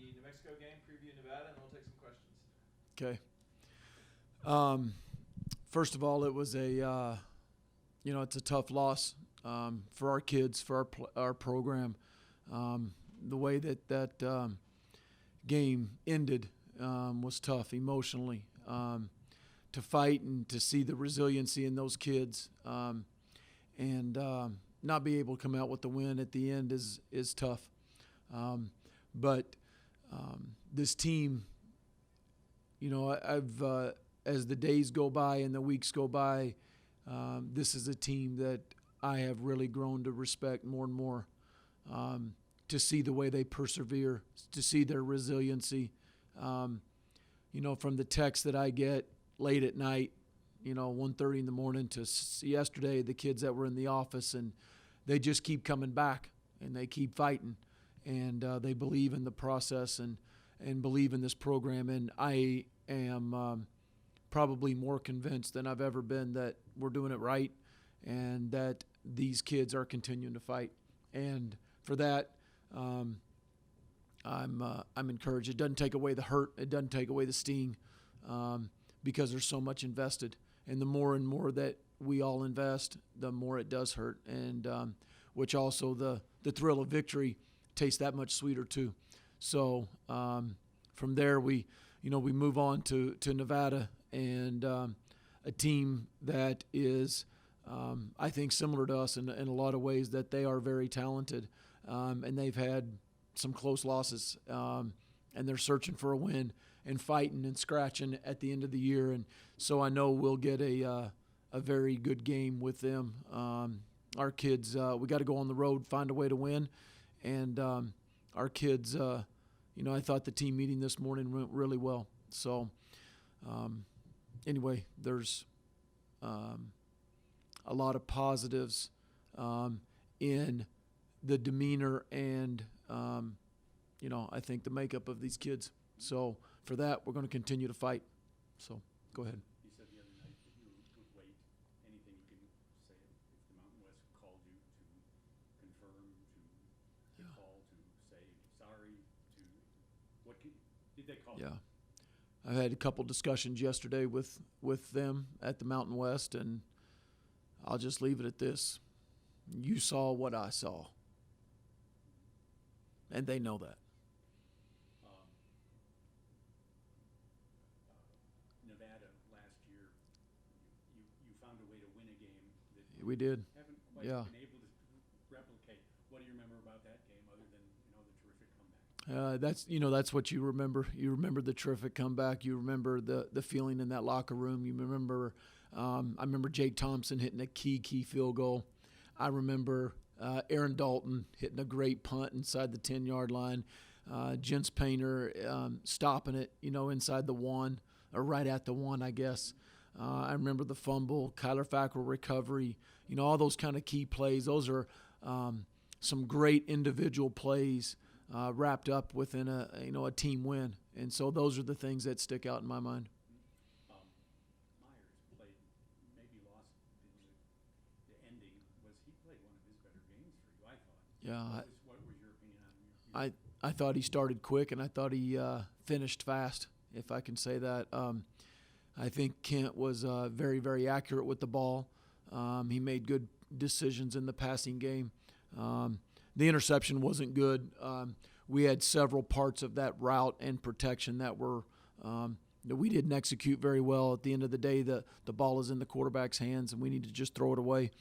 the New Mexico game, preview Nevada, and we'll take some questions. Okay. First of all, it was it's a tough loss for our kids, for our program. The way that game ended was tough emotionally. To fight and to see the resiliency in those kids, and not be able to come out with the win at the end is tough. But this team, I've as the days go by and the weeks go by, this is a team that I have really grown to respect more and more. To see the way they persevere, to see their resiliency. From the text that I get late at night, 1:30 in the morning, to yesterday, the kids that were in the office, and they just keep coming back and they keep fighting, and they believe in the process and believe in this program. And I am probably more convinced than I've ever been that we're doing it right and that these kids are continuing to fight. And for that, I'm encouraged. It doesn't take away the hurt. It doesn't take away the sting, because there's so much invested. And the more and more that we all invest, the more it does hurt. And which also the thrill of victory tastes that much sweeter too. So from there we move on to Nevada, and a team that is I think similar to us in a lot of ways, that they are very talented, and they've had some close losses, and they're searching for a win and fighting and scratching at the end of the year. And so I know we'll get a very good game with them. Our kids, we got to go on the road, find a way to win. And our kids, I thought the team meeting this morning went really well. So anyway, there's a lot of positives in the demeanor and, I think the makeup of these kids. So for that, we're going to continue to fight. So go ahead. You said the other night that you would wait. Anything you can say if the Mountain West called you to confirm, to call, to say sorry, did they call you? Yeah. I had a couple discussions yesterday with them at the Mountain West, and I'll just leave it at this. You saw what I saw. And they know that. Nevada last year, you found a way to win a game that We did. haven't quite Yeah. been able to replicate. What do you remember about that game other than the terrific comeback? That's what you remember. You remember the terrific comeback. You remember the feeling in that locker room. You remember I remember Jake Thompson hitting a key field goal. I remember Aaron Dalton hitting a great punt inside the 10-yard line. Jens Painter stopping it, inside the one, or right at the one, I guess. I remember the fumble, Kyler Fackrell recovery, all those kind of key plays. Those are some great individual plays wrapped up within a team win. And so those are the things that stick out in my mind. Myers played, maybe lost in the ending. He played one of his better games for you, I thought. Yeah. What was your opinion on him? I thought he started quick, and I thought he finished fast, if I can say that. I think Kent was very, very accurate with the ball. He made good decisions in the passing game. The interception wasn't good. We had several parts of that route and protection that we didn't execute very well. At the end of the day, the ball is in the quarterback's hands, and we need to just throw it away.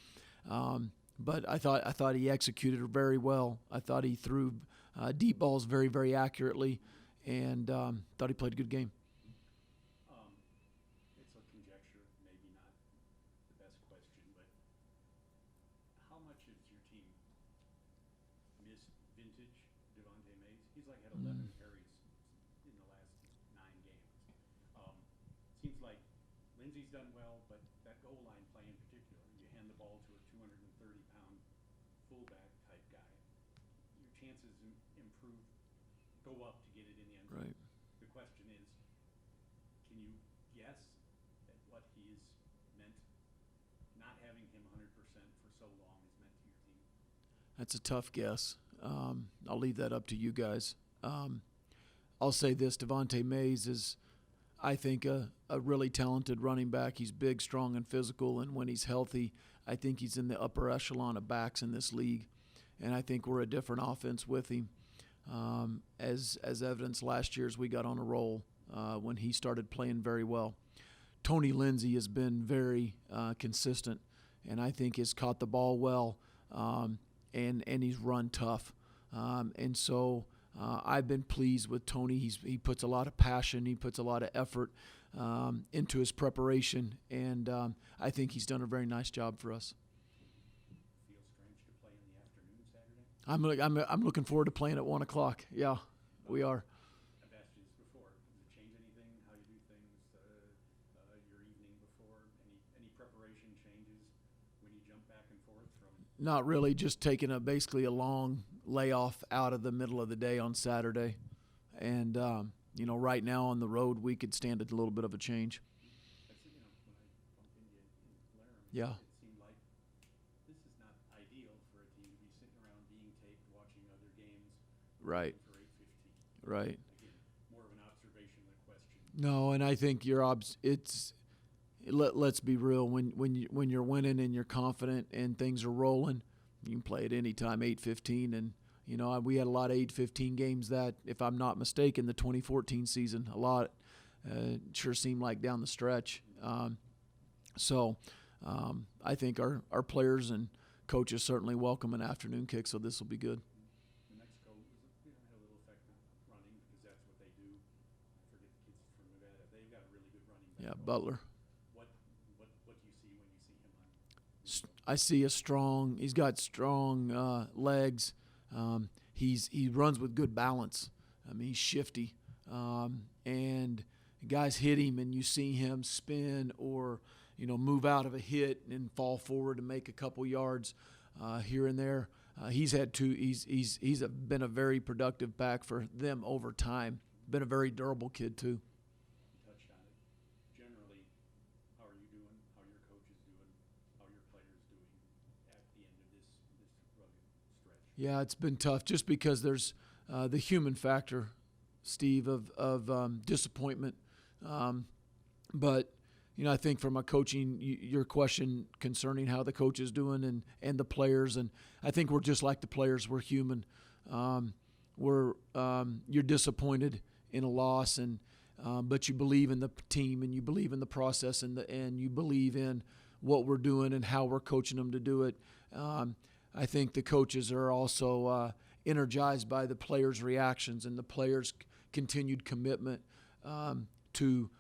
But I thought he executed very well. I thought he threw deep balls very, very accurately, and thought he played a good game. It's a conjecture, maybe not the best question, but how much has your team missed vintage Devontae Mays? He's had 11 carries in the last 9 games. Seems like Lindsey's done well, but that goal line play in particular, you hand the ball to a 230-pound fullback type guy, your chances go up to get it in the end zone. Right. The question is, can you guess at what he has meant, not having him 100% for so long has meant to your team? That's a tough guess. I'll leave that up to you guys. I'll say this: Devontae Mays is, I think, a really talented running back. He's big, strong, and physical, and when he's healthy, I think he's in the upper echelon of backs in this league. And I think we're a different offense with him. As evidenced last year as we got on a roll when he started playing very well. Tony Lindsay has been very consistent, and I think has caught the ball well, and he's run tough. And so I've been pleased with Tony. He puts a lot of passion, he puts a lot of effort into his preparation, and I think he's done a very nice job for us. Feel strange to play in the afternoon Saturday? I'm looking forward to playing at 1 o'clock. Yeah, we are. I've asked you this before. Does it change anything, how you do things, your evening before? Any preparation changes when you jump back and forth from? Not really, just taking basically a long layoff out of the middle of the day on Saturday. And, right now on the road, we could stand a little bit of a change. That's, when I bumped into you in Laramie, Yeah. it seemed like this is not ideal for a team to be sitting around being taped, watching other games. Right. For 8:15. Right. Again, more of an observation than a question. No, and I think let's be real. When you're winning and you're confident and things are rolling, you can play at any time, 8:15. And, we had a lot of 8:15 games that, if I'm not mistaken, the 2014 season, a lot sure seemed like down the stretch. So I think our players and coaches certainly welcome an afternoon kick, so this will be good. New Mexico had a little effect of running because that's what they do. I forget the kids from Nevada. They've got a really good running back. Yeah, Butler. What do you see when you see him on? I see he's got strong legs. He runs with good balance. I mean, he's shifty. And guys hit him and you see him spin or, move out of a hit and fall forward and make a couple yards here and there. He's been a very productive back for them over time. Been a very durable kid too. You touched on it. Generally, how are you doing? How are your coaches doing? How are your players doing at the end of this rugged stretch? Yeah, it's been tough just because there's the human factor, Steve, of disappointment. But I think from a coaching, your question concerning how the coach is doing and the players, and I think we're just like the players. We're human. You're disappointed in a loss, but you believe in the team and you believe in the process and you believe in what we're doing and how we're coaching them to do it. I think the coaches are also energized by the players' reactions and the players' continued commitment to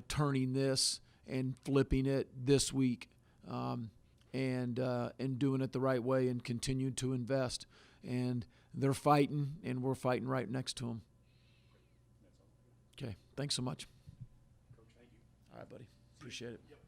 turning this and flipping it this week, and doing it the right way and continue to invest. And they're fighting, and we're fighting right next to them. That's all. Okay, thanks so much. Coach, thank you. All right, buddy. Appreciate it. Yep.